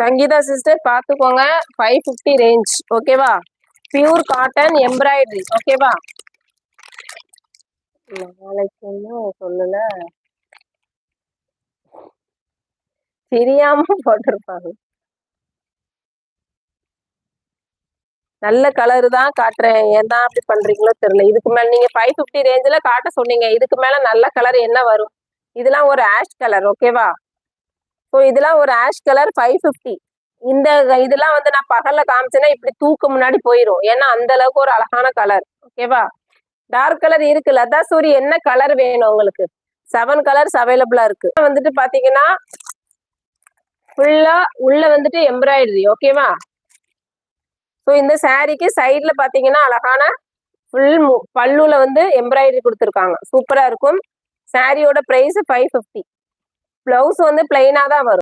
Sangeetha sister பார்த்துக்கோங்க, 550 range. ஓகேவா? Pure cotton embroidery. ஓகேவா? நாளைக்கு ஒன்றும் சொல்லல, தெரியாம போட்டிருப்பாங்க. நல்ல கலரு தான் காட்டுறேன், ஏன் தான் அப்படி பண்றீங்களோ தெரியல. இதுக்கு மேல நீங்க 550 ரேஞ்சில காட்ட சொன்னீங்க, இதுக்கு மேல நல்ல கலர் என்ன வரும்? இதெல்லாம் ஒரு ஆஷ் கலர். ஓகேவா? ஸோ இதெல்லாம் ஒரு ஆஷ் கலர் 550. இந்த இதெல்லாம் வந்து நான் பகல்ல காமிச்சேன்னா இப்படி தூக்க முன்னாடி போயிடும், ஏன்னா அந்த அளவுக்கு ஒரு அழகான கலர். ஓகேவா? டார்க் கலர் இருக்கு. லதா சூரி என்ன கலர் வேணும் உங்களுக்கு? 7 கலர்ஸ் அவைலபிளா இருக்கு. வந்துட்டு பாத்தீங்கன்னா ஃபுல்லா உள்ள வந்துட்டு எம்ப்ராய்டரி. ஓகேவா? ஸோ இந்த சாரீக்கு சைட்ல பாத்தீங்கன்னா அழகான ஃபுல் பல்லுல வந்து எம்ப்ராய்டரி கொடுத்துருக்காங்க, சூப்பரா இருக்கும். சாரியோட பிரைஸ் 550. பிளவுஸ் வந்து பிளைனா தான் வரும்.